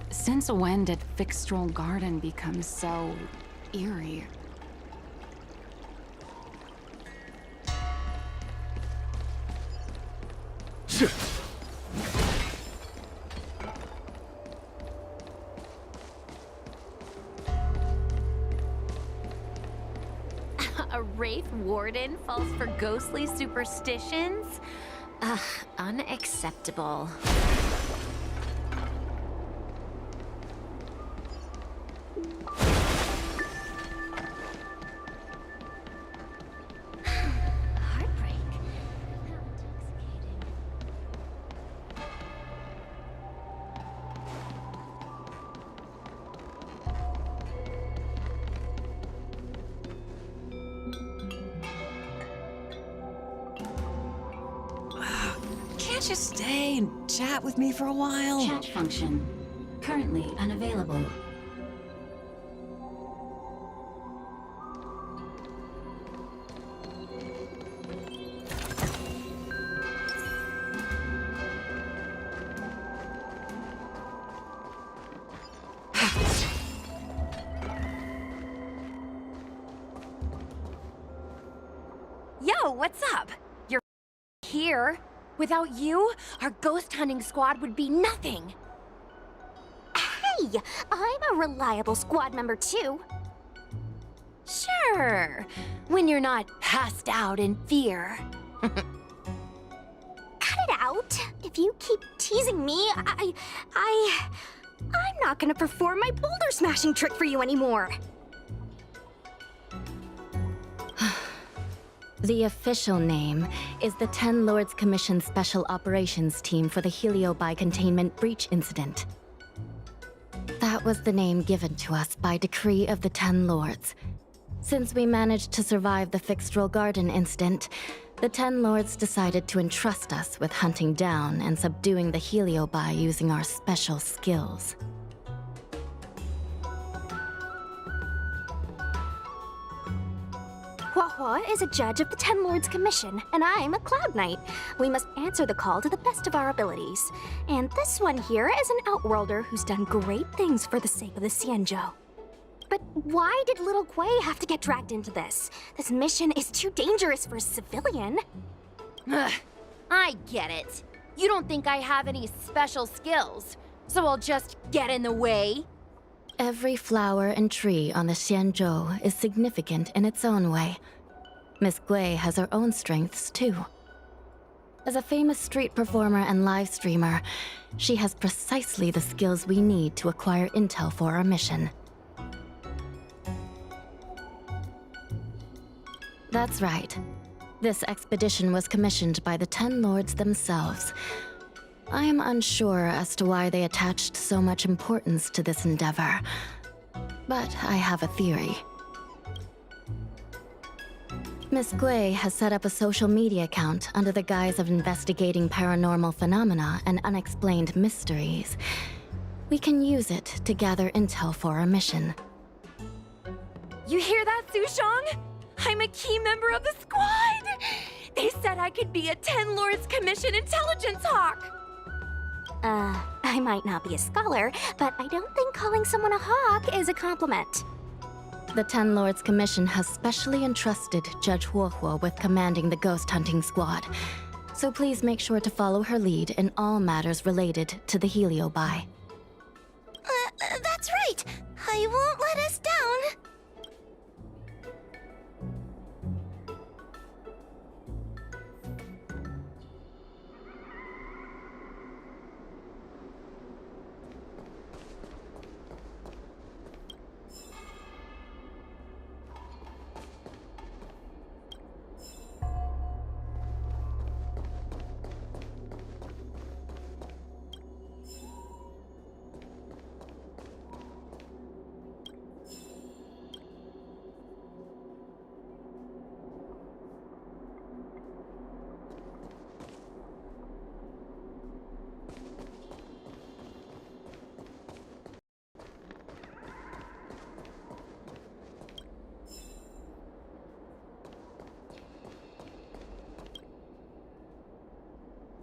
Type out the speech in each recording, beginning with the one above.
Since when did Fixstral Garden become so eerie? A Wraith Warden falls for ghostly superstitions? Ugh, unacceptable. Heartbreak. How intoxicating. Can't you stay and chat with me for a while? Chat function. Currently unavailable. Yo, what's up? You're here. Without you, our ghost hunting squad would be nothing. Hey, I'm a reliable squad member too. Sure, when you're not passed out in fear. Cut it out. If you keep teasing me, I'm not gonna perform my boulder smashing trick for you anymore. The official name is the Ten Lords Commission Special Operations Team for the Heliobi Containment Breach Incident. That was the name given to us by decree of the Ten Lords. Since we managed to survive the Fixstral Garden incident, the Ten Lords decided to entrust us with hunting down and subduing the Heliobi using our special skills. Hua is a judge of the Ten Lords Commission, and I'm a Cloud Knight. We must answer the call to the best of our abilities. And this one here is an Outworlder who's done great things for the sake of the Xianzhou. But why did little Gui have to get dragged into this? This mission is too dangerous for a civilian. Ugh, I get it. You don't think I have any special skills, so I'll just get in the way? Every flower and tree on the Xianzhou is significant in its own way. Miss Gui has her own strengths, too. As a famous street performer and live streamer, she has precisely the skills we need to acquire intel for our mission. That's right. This expedition was commissioned by the Ten Lords themselves. I am unsure as to why they attached so much importance to this endeavor, but I have a theory. Miss Gui has set up a social media account under the guise of investigating paranormal phenomena and unexplained mysteries. We can use it to gather intel for our mission. You hear that, Sushong? I'm a key member of the squad! They said I could be a Ten Lords Commission intelligence hawk! I might not be a scholar, but I don't think calling someone a hawk is a compliment. The Ten Lords Commission has specially entrusted Judge Huohuo with commanding the ghost hunting squad, so please make sure to follow her lead in all matters related to the Heliobi. That's right. I won't let us down.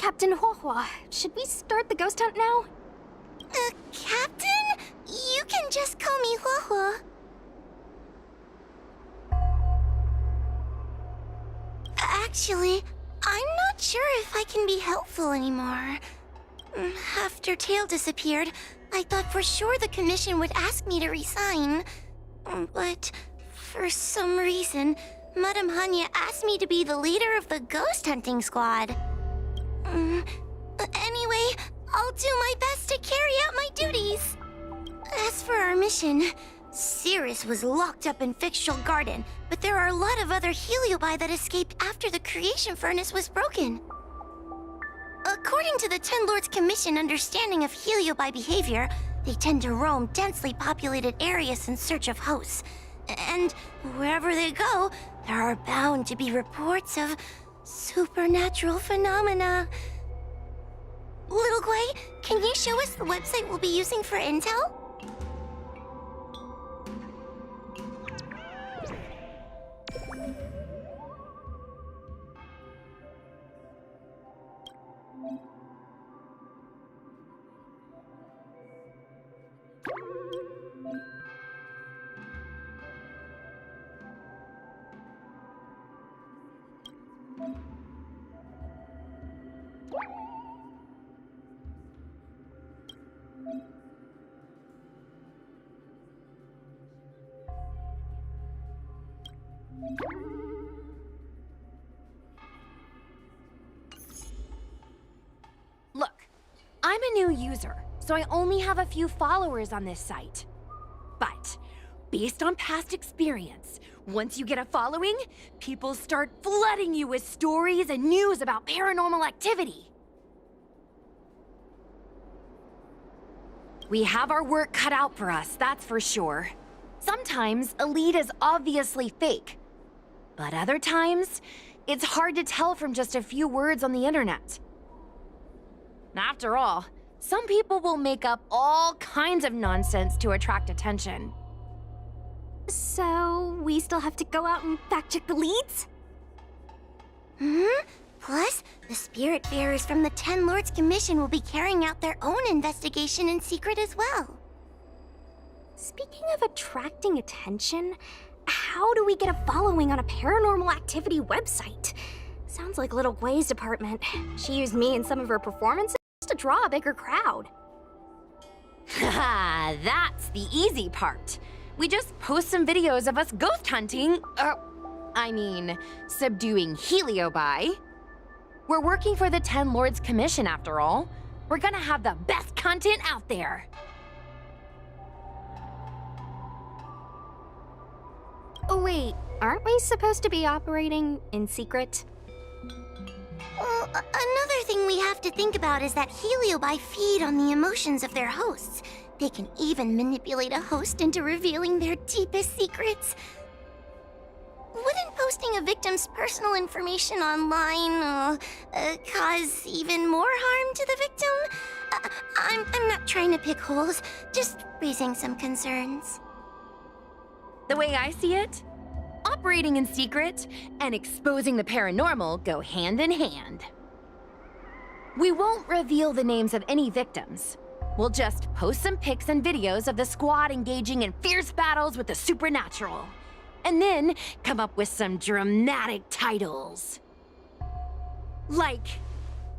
Captain Huohua. Should we start the ghost hunt now? Captain? You can just call me Huohua. Actually, I'm not sure if I can be helpful anymore. After Tail disappeared, I thought for sure the commission would ask me to resign. But for some reason, Madame Hanya asked me to be the leader of the ghost hunting squad. Anyway, I'll do my best to carry out my duties. As for our mission, Cirrus was locked up in Fictional Garden, but there are a lot of other Heliobi that escaped after the creation furnace was broken. According to the Ten Lords Commission understanding of Heliobi behavior, they tend to roam densely populated areas in search of hosts. And wherever they go, there are bound to be reports of supernatural phenomena. Little Guay, can you show us the website we'll be using for intel? Look, I'm a new user, so I only have a few followers on this site. But, based on past experience, once you get a following, people start flooding you with stories and news about paranormal activity. We have our work cut out for us, that's for sure. Sometimes a lead is obviously fake. But other times, it's hard to tell from just a few words on the internet. After all, some people will make up all kinds of nonsense to attract attention. So, we still have to go out and fact-check the leads? Plus, the Spirit Bearers from the Ten Lords Commission will be carrying out their own investigation in secret as well. Speaking of attracting attention, how do we get a following on a paranormal activity website? Sounds like Little Guay's department. She used me in some of her performances to draw a bigger crowd. Haha, that's the easy part. We just post some videos of us ghost hunting, subduing Heliobi. We're working for the Ten Lords Commission after all. We're gonna have the best content out there. Oh wait, aren't we supposed to be operating in secret? Well, another thing we have to think about is that Heliobi feed on the emotions of their hosts. They can even manipulate a host into revealing their deepest secrets. Wouldn't posting a victim's personal information online cause even more harm to the victim? I'm not trying to pick holes, just raising some concerns. The way I see it, operating in secret and exposing the paranormal go hand in hand. We won't reveal the names of any victims. We'll just post some pics and videos of the squad engaging in fierce battles with the supernatural. And then come up with some dramatic titles. Like,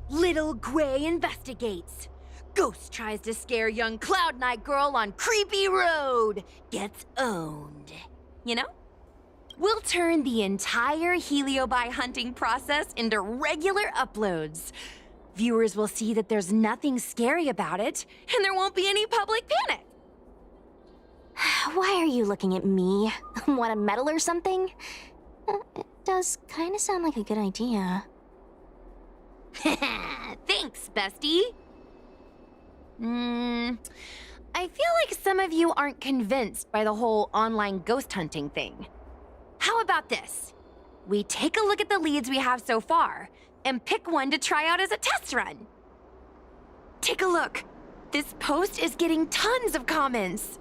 Little Guay investigates. Ghost tries to scare young Cloud Knight girl on creepy road. Gets owned. You know? We'll turn the entire Heliobi hunting process into regular uploads. Viewers will see that there's nothing scary about it, and there won't be any public panic. Why are you looking at me? Want a medal or something? It does kind of sound like a good idea. Thanks, bestie. I feel like some of you aren't convinced by the whole online ghost hunting thing. How about this? We take a look at the leads we have so far, and pick one to try out as a test run. Take a look. This post is getting tons of comments.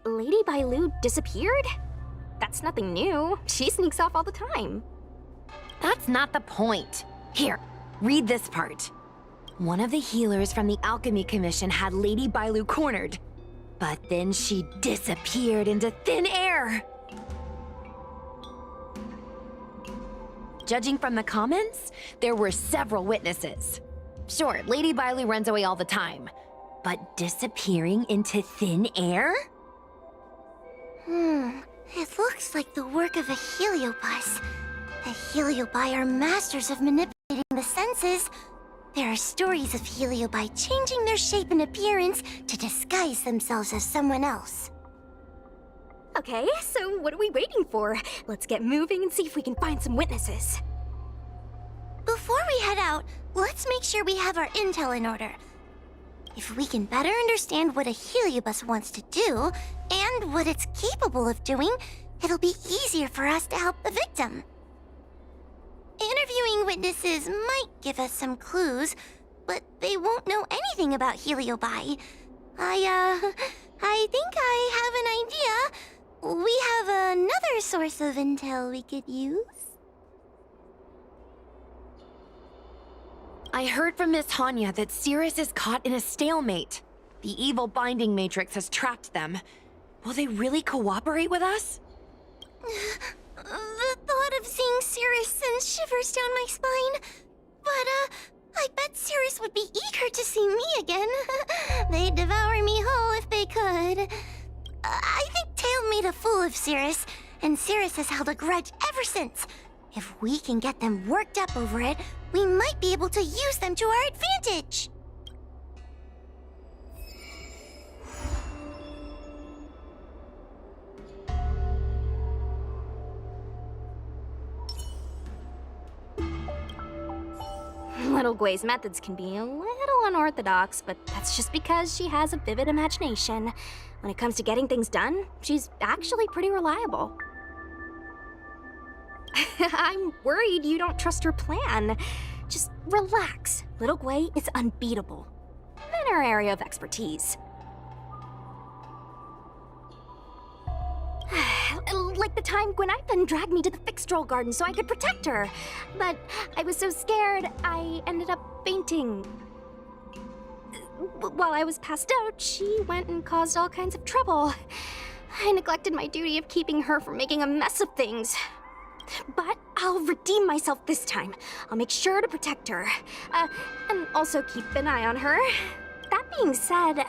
Lady Bailu disappeared? That's nothing new. She sneaks off all the time. That's not the point. Here, read this part. One of the healers from the Alchemy Commission had Lady Bailu cornered, but then she disappeared into thin air. Judging from the comments, there were several witnesses. Sure, Lady Bailu runs away all the time, but disappearing into thin air? It looks like the work of a heliobus. The heliobi are masters of manipulating the senses. There are stories of heliobi changing their shape and appearance to disguise themselves as someone else. Okay, so what are we waiting for? Let's get moving and see if we can find some witnesses. Before we head out, let's make sure we have our intel in order. If we can better understand what a heliobus wants to do, and what it's capable of doing, it'll be easier for us to help the victim. Interviewing witnesses might give us some clues, but they won't know anything about heliobi. I think I have an idea. We have another source of intel we could use. I heard from Miss Hanya that Cirrus is caught in a stalemate. The evil binding matrix has trapped them. Will they really cooperate with us? The thought of seeing Cirrus sends shivers down my spine. But, I bet Cirrus would be eager to see me again. They'd devour me whole if they could. I think Tail made a fool of Cirrus, and Cirrus has held a grudge ever since. If we can get them worked up over it, we might be able to use them to our advantage. Little Gui's methods can be a little unorthodox, but that's just because she has a vivid imagination. When it comes to getting things done, she's actually pretty reliable. I'm worried you don't trust her plan. Just relax. Little Gui is unbeatable in her area of expertise. Like the time Gwenithan dragged me to the Fixtroll Garden so I could protect her. But I was so scared, I ended up fainting. While I was passed out, she went and caused all kinds of trouble. I neglected my duty of keeping her from making a mess of things. But I'll redeem myself this time. I'll make sure to protect her. And also keep an eye on her. That being said,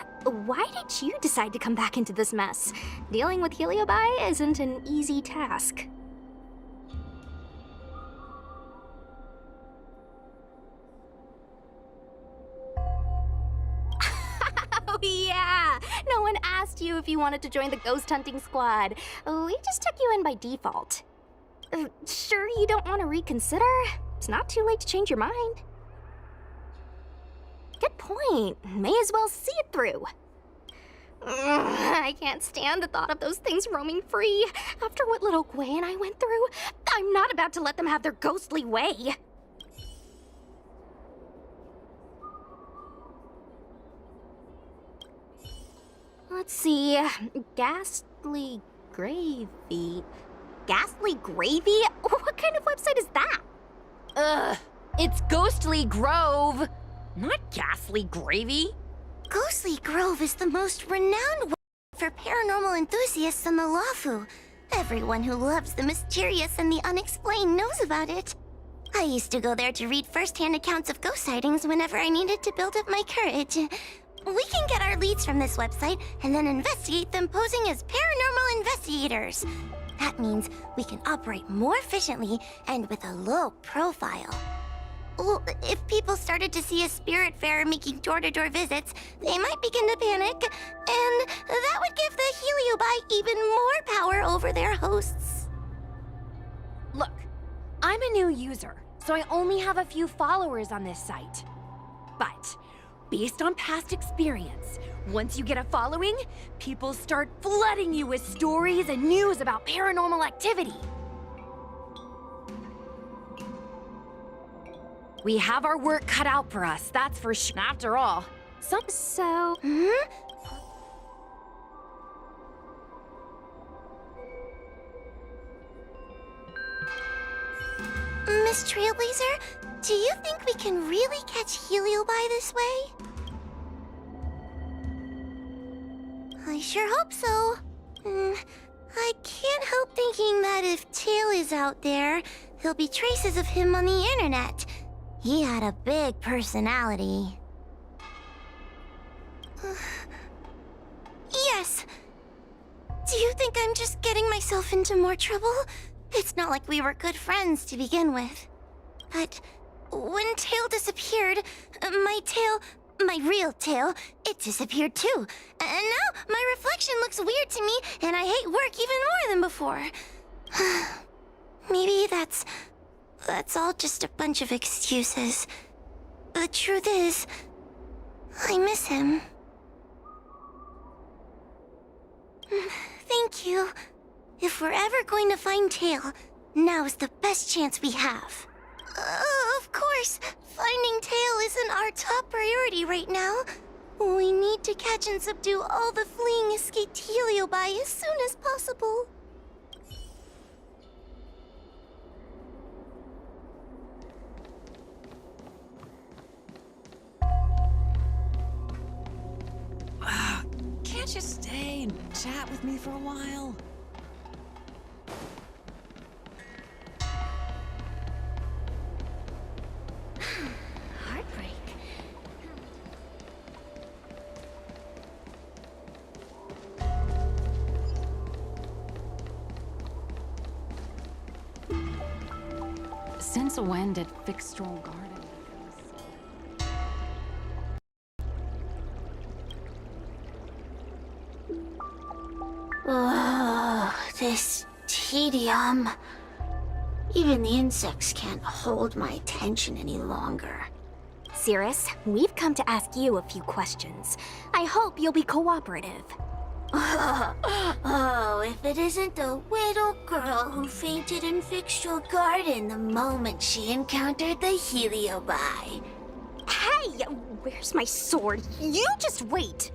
why did you decide to come back into this mess? Dealing with heliobi isn't an easy task. Oh yeah! No one asked you if you wanted to join the ghost hunting squad. We just took you in by default. Sure you don't want to reconsider? It's not too late to change your mind. Good point. May as well see it through. I can't stand the thought of those things roaming free. After what little Gui and I went through, I'm not about to let them have their ghostly way. Let's see. Ghastly Gravy. Ghastly Gravy? What kind of website is that? Ugh, it's Ghostly Grove, not Ghastly Gravy. Ghostly Grove is the most renowned website for paranormal enthusiasts on the Lafu. Everyone who loves the mysterious and the unexplained knows about it. I used to go there to read first-hand accounts of ghost sightings whenever I needed to build up my courage. We can get our leads from this website and then investigate them posing as paranormal investigators. That means we can operate more efficiently and with a low profile. Well, if people started to see a spirit fair making door-to-door visits, they might begin to panic, and that would give the heliobi even more power over their hosts. I'm a new user, so I only have a few followers on this site. But, based on past experience, once you get a following, people start flooding you with stories and news about paranormal activity. We have our work cut out for us, that's for sure. After all, So, Miss Trailblazer, do you think we can really catch Heliobi this way? I sure hope so. I can't help thinking that if Tail is out there, there'll be traces of him on the internet. He had a big personality. Yes. Do you think I'm just getting myself into more trouble? It's not like we were good friends to begin with. But when Tail disappeared, my real tail, it disappeared too. And now my reflection looks weird to me, and I hate work even more than before. Maybe that's all just a bunch of excuses. The truth is, I miss him. Thank you. If we're ever going to find Tail, now is the best chance we have. Of course, finding Tail isn't our top priority right now. We need to catch and subdue all the fleeing escaped Heliobi as soon as possible. Can't you stay and chat with me for a while? heartbreak. Since when did Fixstral Garden Oh, this tedium. Even the insects can't hold my attention any longer. Cirrus, we've come to ask you a few questions. I hope you'll be cooperative. Oh, if it isn't the little girl who fainted in Fixstral Garden the moment she encountered the Heliobi. Hey, where's my sword? You just wait.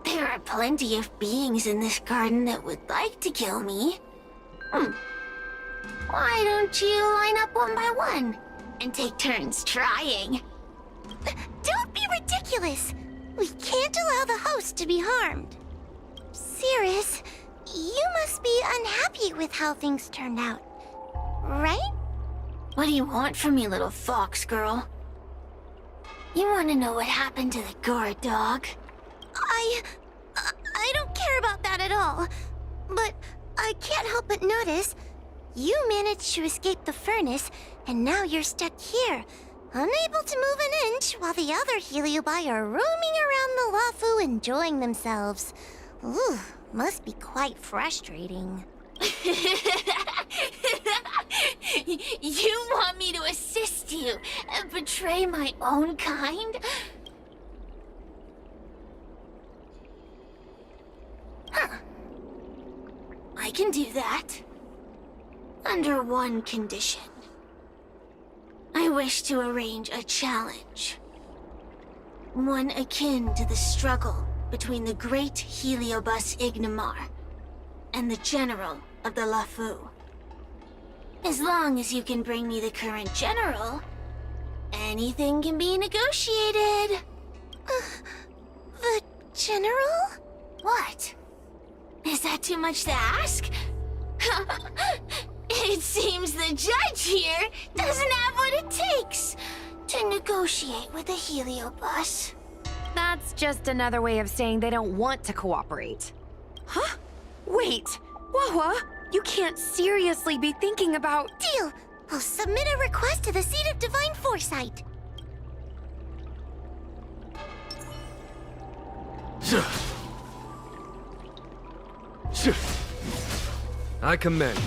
There are plenty of beings in this garden that would like to kill me. Why don't you line up one by one and take turns trying? Don't be ridiculous! We can't allow the host to be harmed. Cirrus, you must be unhappy with how things turned out, right? What do you want from me, little fox girl? You want to know what happened to the guard dog? I don't care about that at all. But I can't help but notice you managed to escape the furnace, and now you're stuck here, unable to move an inch while the other Heliobi are roaming around the Lafu enjoying themselves. Ooh, must be quite frustrating. You want me to assist you and betray my own kind? Huh. I can do that. Under one condition. I wish to arrange a challenge. One akin to the struggle between the great Heliobus Ignamar and the general of the Lafu. As long as you can bring me the current general, anything can be negotiated. The general? What? Is that too much to ask? It seems the judge here doesn't have what it takes to negotiate with the Heliobus. that's just another way of saying they don't want to cooperate. Huh? Wait, Wawa, you can't seriously be thinking about— Deal! I'll submit a request to the Seat of Divine Foresight. I commend.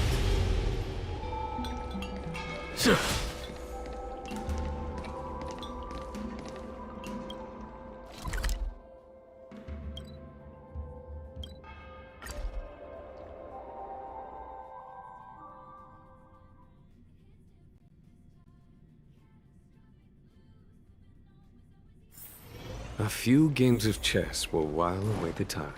A few games of chess will while away the time.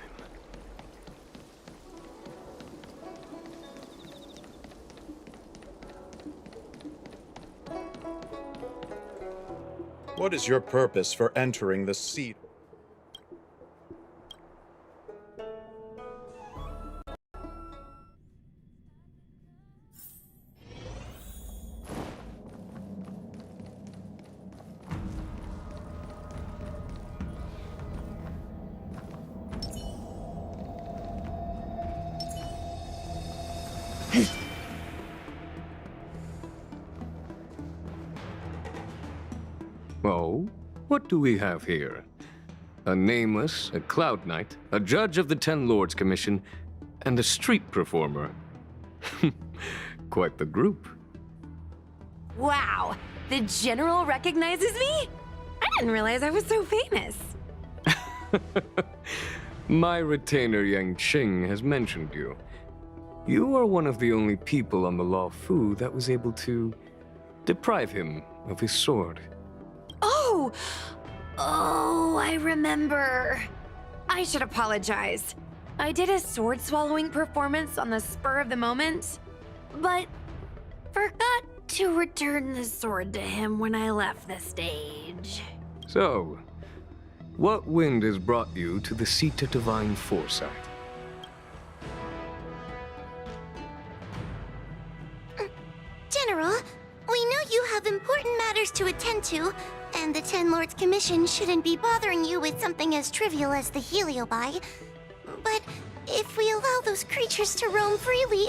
What is your purpose for entering the seat? Oh, what do we have here? A nameless, a cloud knight, a judge of the Ten Lords Commission, and a street performer. Quite the group. Wow, the General recognizes me? I didn't realize I was so famous. My retainer Yang Qing has mentioned you. You are one of the only people on the Law Fu that was able to deprive him of his sword. Oh, I remember. I should apologize. I did a sword swallowing performance on the spur of the moment, but forgot to return the sword to him when I left the stage. So, what wind has brought you to the seat of divine foresight? General, we know you have important matters to attend to, and the Ten Lords Commission shouldn't be bothering you with something as trivial as the Heliobi. But if we allow those creatures to roam freely,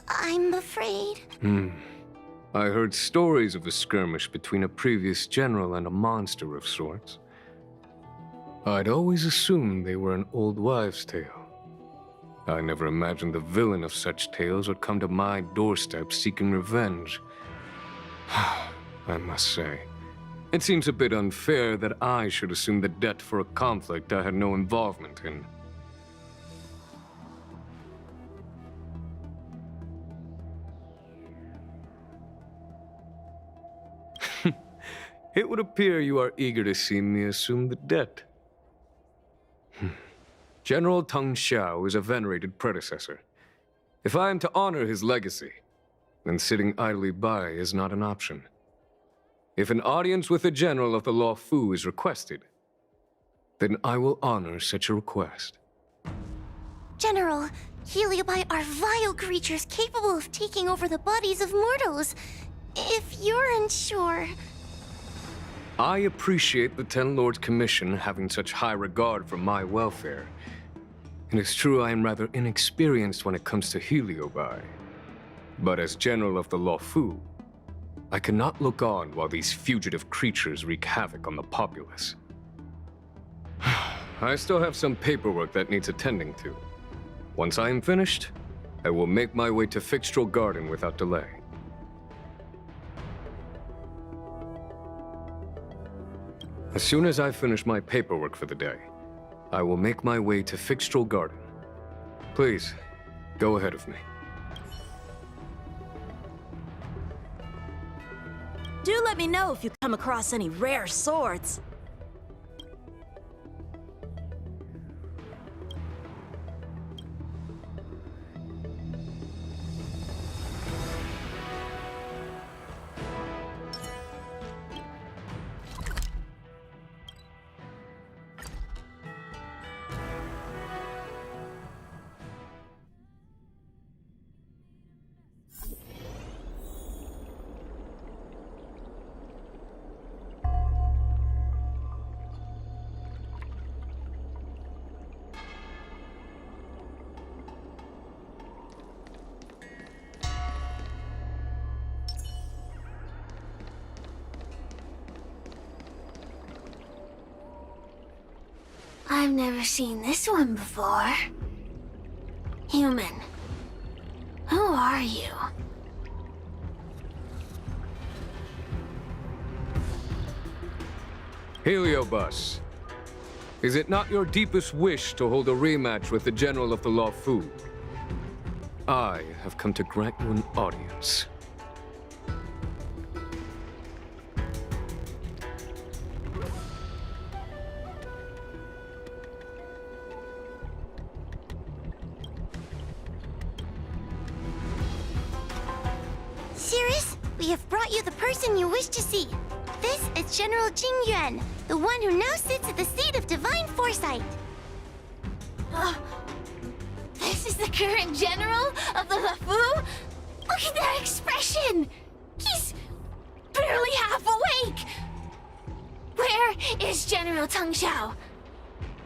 I'm afraid... I heard stories of a skirmish between a previous general and a monster of sorts. I'd always assumed they were an old wives' tale. I never imagined the villain of such tales would come to my doorstep seeking revenge. I must say, it seems a bit unfair that I should assume the debt for a conflict I had no involvement in. It would appear you are eager to see me assume the debt. General Teng Xiao is a venerated predecessor. If I am to honor his legacy, then sitting idly by is not an option. If an audience with a general of the Law Fu is requested, then I will honor such a request. General, Heliobi are vile creatures capable of taking over the bodies of mortals. If you're unsure... I appreciate the Ten Lords Commission having such high regard for my welfare. It is true I am rather inexperienced when it comes to Heliobi. But as General of the Law Fu, I cannot look on while these fugitive creatures wreak havoc on the populace. I still have some paperwork that needs attending to. Once I am finished, I will make my way to Fixtral Garden without delay. As soon as I finish my paperwork for the day, I will make my way to Fixtral Garden. Please, go ahead of me. Do let me know if you come across any rare swords. I've never seen this one before. Human. Who are you? Heliobus, is it not your deepest wish to hold a rematch with the General of the Law Fu? I have come to grant you an audience. Cirrus, we have brought you the person you wish to see. This is General Jingyuan, the one who now sits at the seat of divine foresight. This is the current general of the LeFou? Look at that expression! He's barely half awake! Where is General Teng Xiao?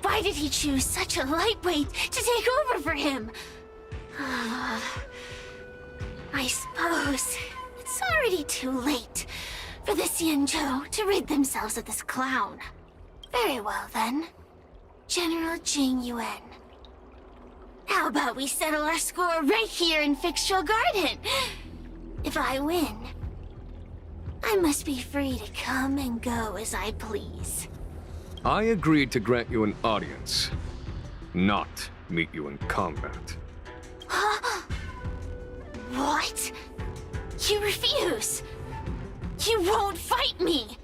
Why did he choose such a lightweight to take over for him? I suppose it's already too late for the Xianzhou to rid themselves of this clown. Very well, then. General Jing Yuan. How about we settle our score right here in Fixtural Garden? If I win, I must be free to come and go as I please. I agreed to grant you an audience, not meet you in combat. What? You refuse? You won't fight me!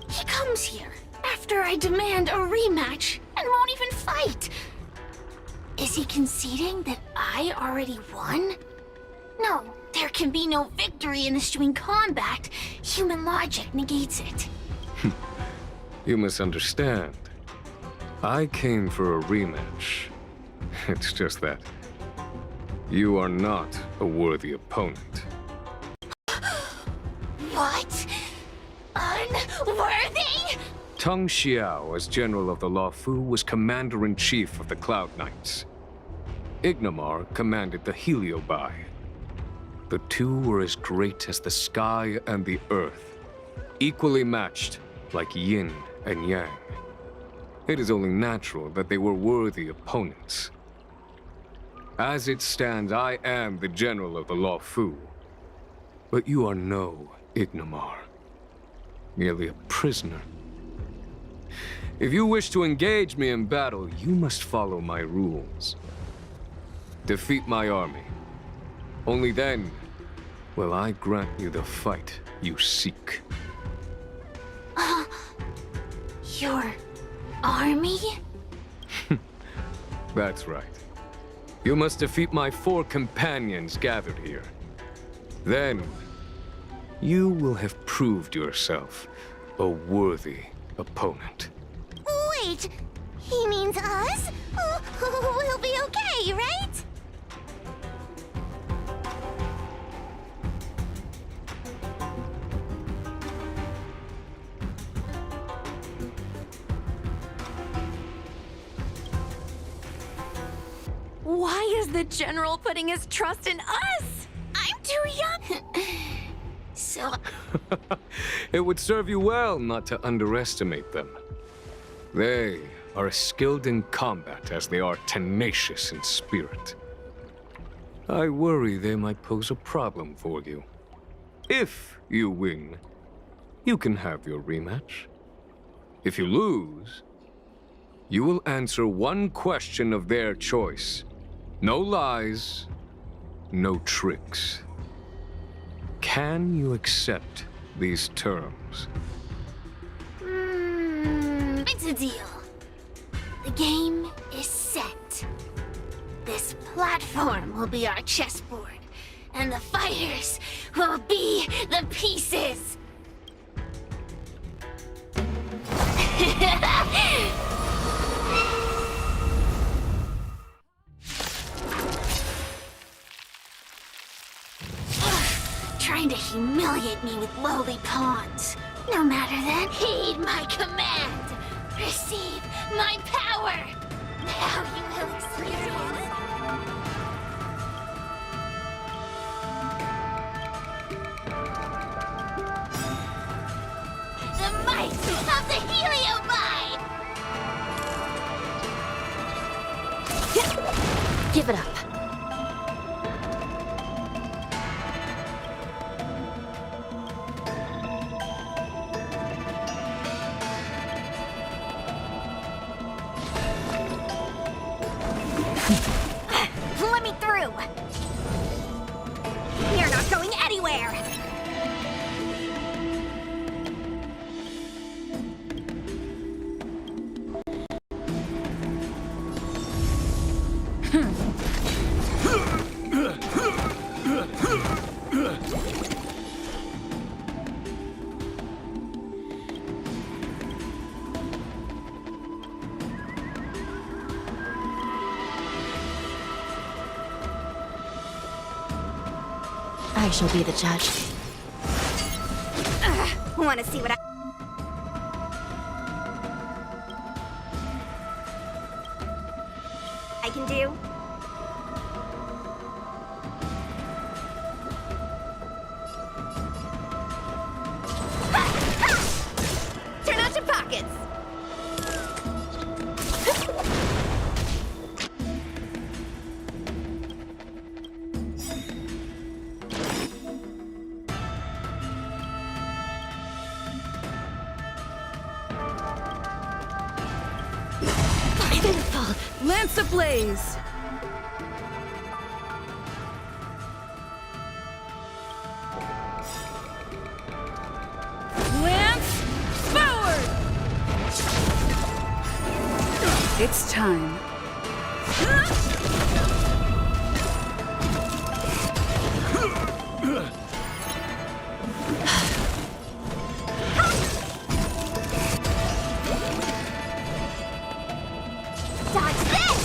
He comes here after I demand a rematch and won't even fight! Is he conceding that I already won? No, there can be no victory in eschewing combat. Human logic negates it. You misunderstand. I came for a rematch. It's just that you are not a worthy opponent. What? Unworthy? Teng Xiao, as General of the LeFou, was Commander-in-Chief of the Cloud Knights. Ignomar commanded the Heliobi. The two were as great as the sky and the earth, equally matched like yin and yang. It is only natural that they were worthy opponents. As it stands, I am the General of the LeFou, but you are no Ignomar, merely a prisoner. If you wish to engage me in battle, you must follow my rules. Defeat my army. Only then will I grant you the fight you seek. Your army? That's right. You must defeat my 4 companions gathered here. Then, you will have proved yourself a worthy opponent. Wait, he means us? We'll be okay, right? Why is the General putting his trust in us? I'm too young. So, It would serve you well not to underestimate them. They are as skilled in combat as they are tenacious in spirit. I worry they might pose a problem for you. If you win, you can have your rematch. If you lose, you will answer one question of their choice. No lies, no tricks. Can you accept these terms? it's a deal. The game is set. This platform will be our chessboard, and the fighters will be the pieces. Trying to humiliate me with lowly pawns. No matter then, heed my command. Receive my power. Now you will experience. The might of the Heliobi! Give it up. anywhere! I shall be the judge. Wanna see what I can do? Turn out your pockets! Lance ablaze! Lance forward! It's time. Dodge this!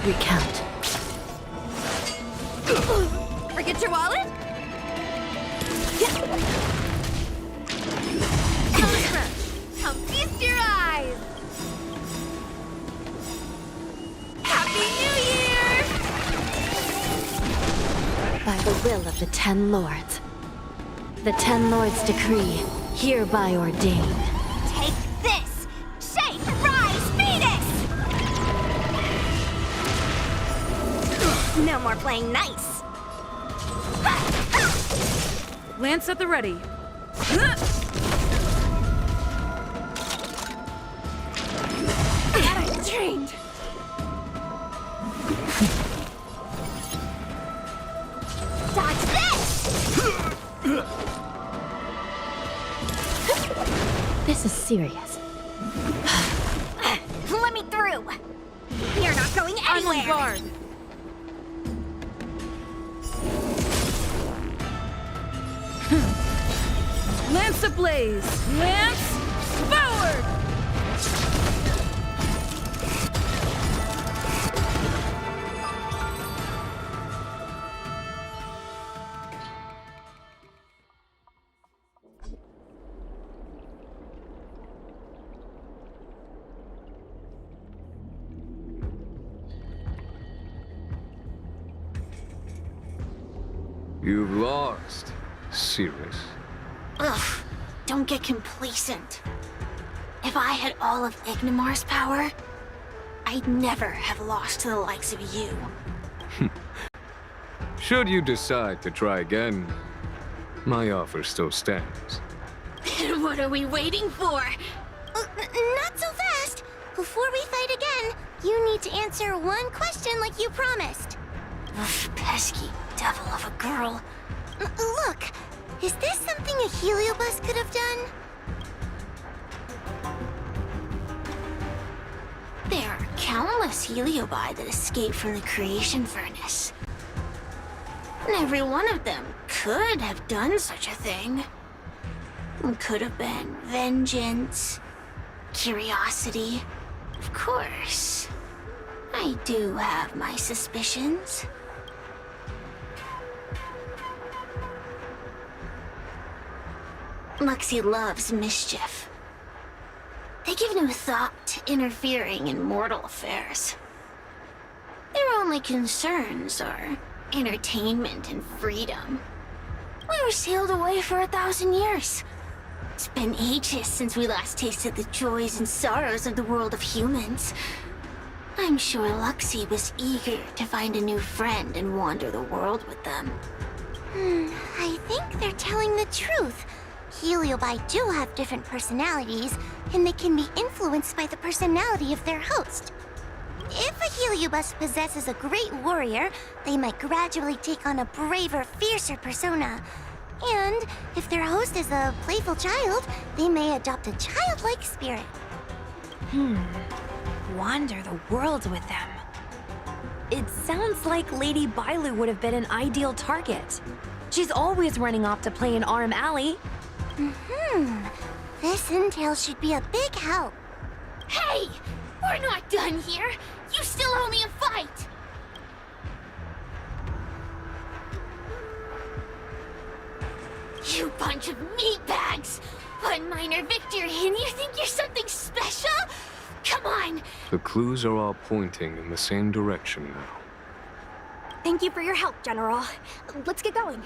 Recount. Forget your wallet? Come feast your eyes! Happy New Year! By the will of the Ten Lords. The Ten Lords decree, hereby ordain. Take this! Shake, rise, Phoenix! No more playing nice. Lance at the ready. That I'm trained! Dodge this! This is serious. Let me through! You're not going I'm on anywhere! guard. Lance ablaze! Lance forward! You've lost, Cirrus. Ugh, don't get complacent. If I had all of Ignimar's power, I'd never have lost to the likes of you. Should you decide to try again, my offer still stands. What are we waiting for? Not so fast! Before we fight again, you need to answer one question like you promised. Ugh, pesky devil of a girl. Look, is this something a Heliobus could have done? There are countless Heliobi that escaped from the creation furnace. And every one of them could have done such a thing. Could have been vengeance, curiosity. Of course, I do have my suspicions. Luxie loves mischief. They give no thought to interfering in mortal affairs. Their only concerns are entertainment and freedom. We were sailed away for 1,000 years. It's been ages since we last tasted the joys and sorrows of the world of humans. I'm sure Luxie was eager to find a new friend and wander the world with them. I think they're telling the truth. Heliobi do have different personalities, and they can be influenced by the personality of their host. If a Heliobus possesses a great warrior, they might gradually take on a braver, fiercer persona. And if their host is a playful child, they may adopt a childlike spirit. Wander the world with them. It sounds like Lady Bailu would have been an ideal target. She's always running off to play in Arm Alley. This intel should be a big help. Hey! We're not done here! You still owe me a fight! You bunch of meatbags! One minor victory and you think you're something special? Come on! The clues are all pointing in the same direction now. Thank you for your help, General. Let's get going.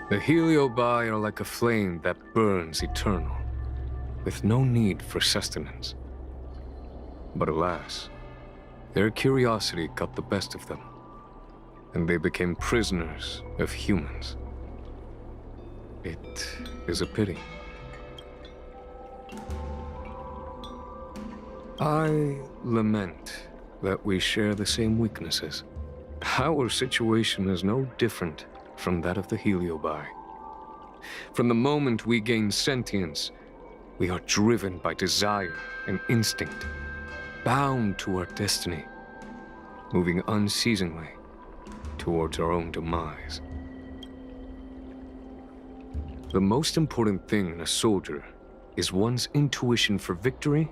The Heliobi are like a flame that burns eternal, with no need for sustenance. But alas, their curiosity got the best of them, and they became prisoners of humans. It is a pity. I lament that we share the same weaknesses. Our situation is no different from that of the Heliobi. From the moment we gain sentience, we are driven by desire and instinct, bound to our destiny, moving unceasingly towards our own demise. The most important thing in a soldier is one's intuition for victory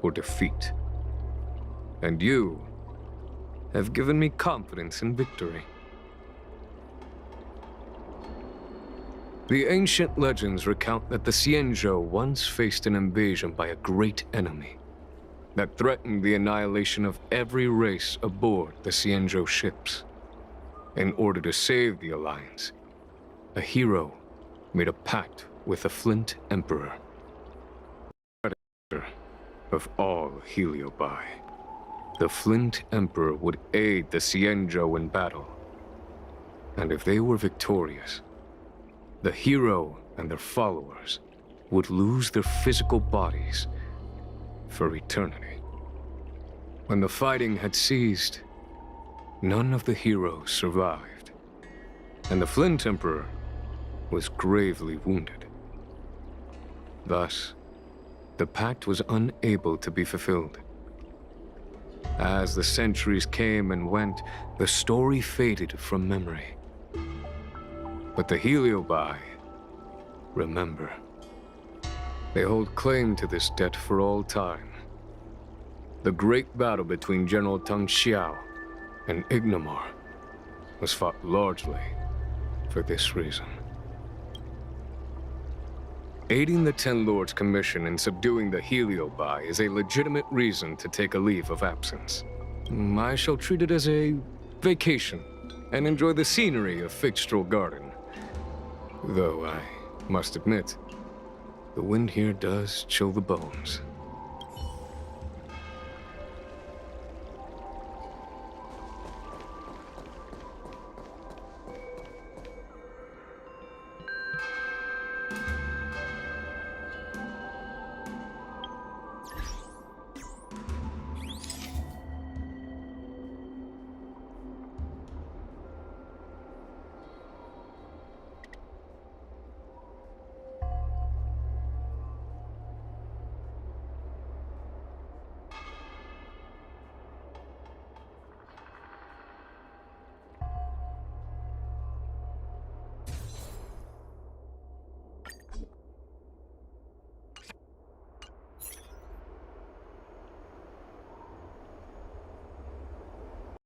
or defeat. And you have given me confidence in victory. The ancient legends recount that the Xianzhou once faced an invasion by a great enemy that threatened the annihilation of every race aboard the Xianzhou ships. In order to save the Alliance, a hero made a pact with the Flint Emperor, predator of all Heliobi. The Flint Emperor would aid the Xianzhou in battle And if they were victorious, the hero and their followers would lose their physical bodies for eternity. When the fighting had ceased, none of the heroes survived, and the Flint Emperor was gravely wounded. Thus, the pact was unable to be fulfilled. As the centuries came and went, the story faded from memory. But the Heliobi remember. They hold claim to this debt for all time. The great battle between General Tang Xiao and Ignamar was fought largely for this reason. Aiding the Ten Lords' Commission in subduing the Heliobi is a legitimate reason to take a leave of absence. I shall treat it as a vacation and enjoy the scenery of Figstrel Garden. Though I must admit, the wind here does chill the bones.